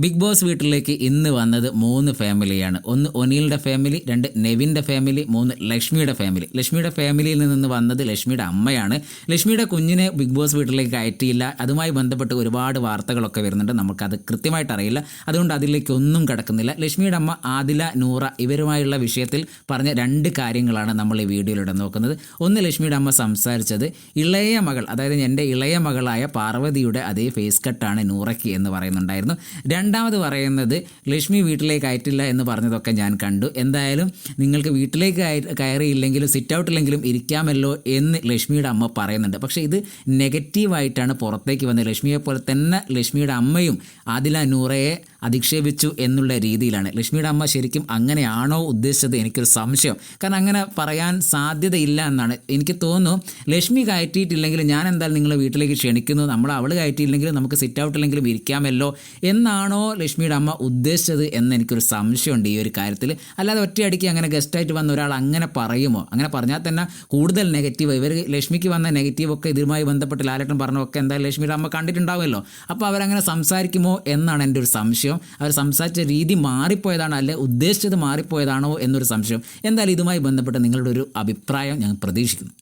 Big boss വീട്ടിലേക്ക് ഇന്ന് വന്നത് 3 ഫാമിലിയാണ്. 1 ഒനീലിൻ്റെ ഫാമിലി, 2 നെവിൻ്റെ ഫാമിലി, 3 ലക്ഷ്മിയുടെ ഫാമിലി. ലക്ഷ്മിയുടെ ഫാമിലിയിൽ നിന്ന് വന്നത് ലക്ഷ്മിയുടെ അമ്മയാണ്. ലക്ഷ്മിയുടെ കുഞ്ഞിനെ ബിഗ് ബോസ് വീട്ടിലേക്ക് കയറ്റിയില്ല. അതുമായി ബന്ധപ്പെട്ട് ഒരുപാട് വാർത്തകളൊക്കെ വരുന്നുണ്ട്. നമുക്കത് കൃത്യമായിട്ട് അറിയില്ല, അതുകൊണ്ട് അതിലേക്ക് ഒന്നും കിടക്കുന്നില്ല. ലക്ഷ്മിയുടെ അമ്മ ആദില, നൂറ ഇവരുമായുള്ള വിഷയത്തിൽ പറഞ്ഞ 2 കാര്യങ്ങളാണ് നമ്മൾ ഈ വീഡിയോയിലൂടെ നോക്കുന്നത്. ഒന്ന്, ലക്ഷ്മിയുടെ അമ്മ സംസാരിച്ചത് ഇളയ മകൾ, അതായത് എൻ്റെ ഇളയ മകളായ പാർവതിയുടെ അതേ ഫേസ് കട്ടാണ് നൂറയ്ക്ക് എന്ന് പറയുന്നുണ്ടായിരുന്നു. രണ്ടാമത് പറയുന്നത് ലക്ഷ്മി വീട്ടിലേക്ക് അയറ്റില്ല എന്ന് പറഞ്ഞതൊക്കെ ഞാൻ കണ്ടു. എന്തായാലും നിങ്ങൾക്ക് വീട്ടിലേക്ക് കയറിയില്ലെങ്കിലും സിറ്റ് ഔട്ടില്ലെങ്കിലും ഇരിക്കാമല്ലോ എന്ന് ലക്ഷ്മിയുടെ അമ്മ പറയുന്നുണ്ട്. പക്ഷേ ഇത് നെഗറ്റീവായിട്ടാണ് പുറത്തേക്ക് വന്നത്. ലക്ഷ്മിയെ പോലെ തന്നെ ലക്ഷ്മിയുടെ അമ്മയും ആദില നൂറയെ അധിക്ഷേപിച്ചു എന്നുള്ള രീതിയിലാണ്. ലക്ഷ്മിയുടെ അമ്മ ശരിക്കും അങ്ങനെയാണോ ഉദ്ദേശിച്ചത്? എനിക്കൊരു സംശയം. കാരണം അങ്ങനെ പറയാൻ സാധ്യതയില്ല എന്നാണ് എനിക്ക് തോന്നുന്നു. ലക്ഷ്മി കയറ്റിയിട്ടില്ലെങ്കിൽ ഞാൻ എന്തായാലും നിങ്ങളെ വീട്ടിലേക്ക് ക്ഷണിക്കുന്നു, അവൾ കയറ്റിയില്ലെങ്കിലും നമുക്ക് സിറ്റ് ഔട്ടില്ലെങ്കിലും ഇരിക്കാമല്ലോ എന്നാണോ ലക്ഷ്മിയുടെ അമ്മ ഉദ്ദേശിച്ചത് എന്ന് എനിക്കൊരു സംശയമുണ്ട് ഈ ഒരു കാര്യത്തിൽ. അല്ലാതെ ഒറ്റയടിക്ക് അങ്ങനെ ഗസ്റ്റായിട്ട് വന്ന ഒരാൾ അങ്ങനെ പറയുമോ? അങ്ങനെ പറഞ്ഞാൽ തന്നെ കൂടുതൽ നെഗറ്റീവ്. ഇവർ ലക്ഷ്മിക്ക് വന്ന നെഗറ്റീവൊക്കെ ഇതുമായി ബന്ധപ്പെട്ട് ലാലേട്ടൻ പറഞ്ഞൊക്കെ എന്തായാലും ലക്ഷ്മിയുടെ അമ്മ കണ്ടിട്ടുണ്ടാവുമല്ലോ. അപ്പോൾ അവരങ്ങനെ സംസാരിക്കുമോ എന്നാണ് എൻ്റെ ഒരു സംശയം. അവർ സംസാരിച്ച രീതി മാറിപ്പോയതാണോ, അല്ലെ ഉദ്ദേശിച്ചത് മാറിപ്പോയതാണോ എന്നൊരു സംശയം. എന്തായാലും ഇതുമായി ബന്ധപ്പെട്ട് നിങ്ങളുടെ ഒരു അഭിപ്രായം ഞാൻ പ്രതീക്ഷിക്കുന്നു.